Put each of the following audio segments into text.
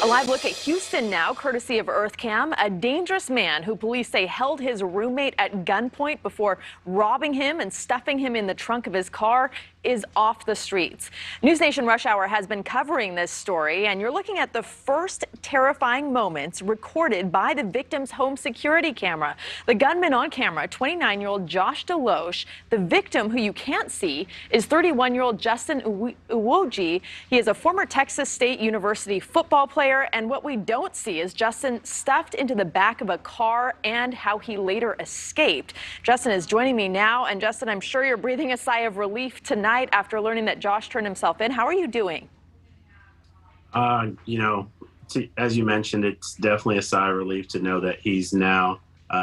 A live look at Houston now, courtesy of EarthCam. A dangerous man who police say held his roommate at gunpoint before robbing him and stuffing him in the trunk of his car is off the streets. NewsNation Rush Hour has been covering this story, and you're looking at the first terrifying moments recorded by the victim's home security camera. The gunman on camera, 29-year-old Josh DeLoach. The victim, who you can't see, is 31-year-old Justin Iwuji. He is a former Texas State University football player, and what we don't see is Justin stuffed into the back of a car and how he later escaped. Justin is joining me now, and Justin, I'm sure you're breathing a sigh of relief tonight after learning that Josh turned himself in. How are you doing? As you mentioned, it's definitely a sigh of relief to know that he's now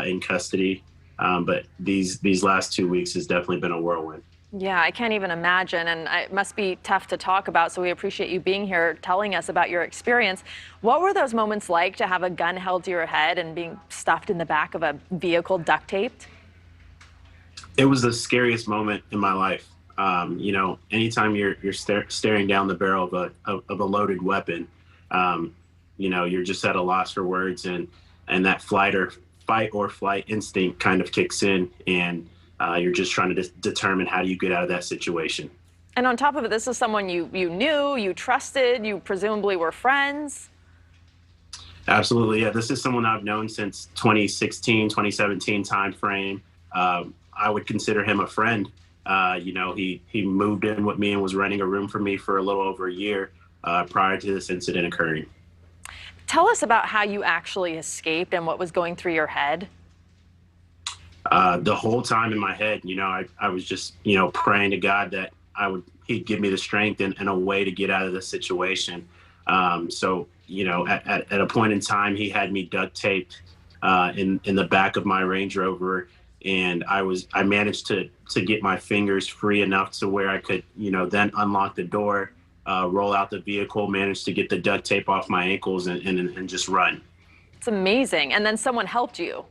in custody. But these last 2 weeks has definitely been a whirlwind. Yeah, I can't even imagine, and it must be tough to talk about, so we appreciate you being here telling us about your experience. What were those moments like to have a gun held to your head and being stuffed in the back of a vehicle duct taped? It was the scariest moment in my life. Anytime you're staring down the barrel of a loaded weapon, you're just at a loss for words, and that fight or flight instinct kind of kicks in, and you're just trying to determine how do you get out of that situation. And on top of it, this is someone you knew, you trusted, you presumably were friends. Absolutely, yeah. This is someone I've known since 2016, 2017 time frame. I would consider him a friend. He moved in with me and was renting a room for me for a little over a year prior to this incident occurring. Tell us about how you actually escaped and what was going through your head. The whole time in my head, I was just, praying to God that he'd give me the strength and a way to get out of the situation. At a point in time, he had me duct taped in the back of my Range Rover. And I managed to get my fingers free enough to where I could, then unlock the door, roll out the vehicle, manage to get the duct tape off my ankles and just run. It's amazing. And then someone helped you.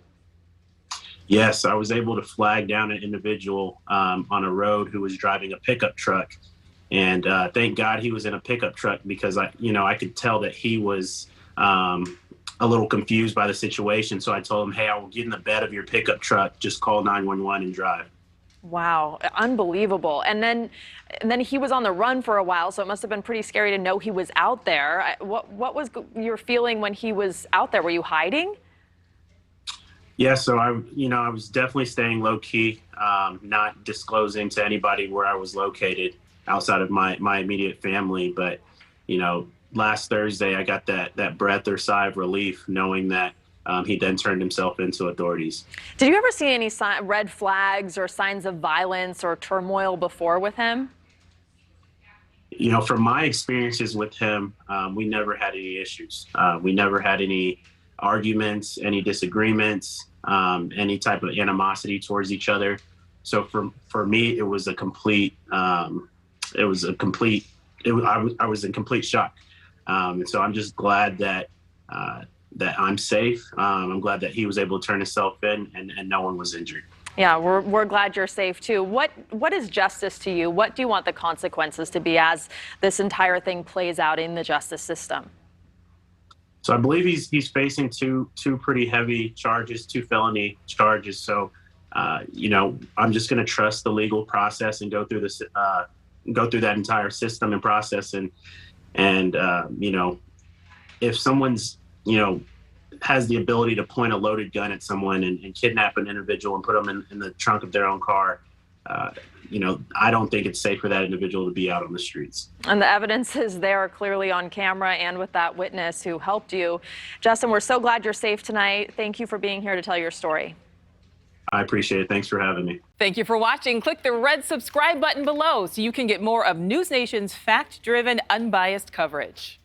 Yes, I was able to flag down an individual on a road who was driving a pickup truck. And thank God he was in a pickup truck, because I could tell that he was a little confused by the situation. So I told him, hey, I will get in the bed of your pickup truck, just call 911 and drive. Wow, unbelievable. And then he was on the run for a while, so it must have been pretty scary to know he was out there. What was your feeling when he was out there? Were you hiding? Yeah, so I was definitely staying low key, not disclosing to anybody where I was located outside of my immediate family. But, last Thursday, I got that breath or sigh of relief knowing that he then turned himself into authorities. Did you ever see any red flags or signs of violence or turmoil before with him? From my experiences with him, we never had any issues. We never had any arguments, any disagreements, any type of animosity towards each other. So for me, it was a complete, I was in complete shock. And so I'm just glad that I'm safe. I'm glad that he was able to turn himself in and no one was injured. Yeah, we're glad you're safe too. What is justice to you? What do you want the consequences to be as this entire thing plays out in the justice system? So I believe he's facing two pretty heavy charges, 2 felony charges. So I'm just going to trust the legal process and go through that entire system and process. And if someone's, has the ability to point a loaded gun at someone and kidnap an individual and put them in the trunk of their own car, I don't think it's safe for that individual to be out on the streets. And the evidence is there clearly on camera and with that witness who helped you. Justin, we're so glad you're safe tonight. Thank you for being here to tell your story. I appreciate it. Thanks for having me. Thank you for watching. Click the red subscribe button below so you can get more of NewsNation's fact-driven, unbiased coverage.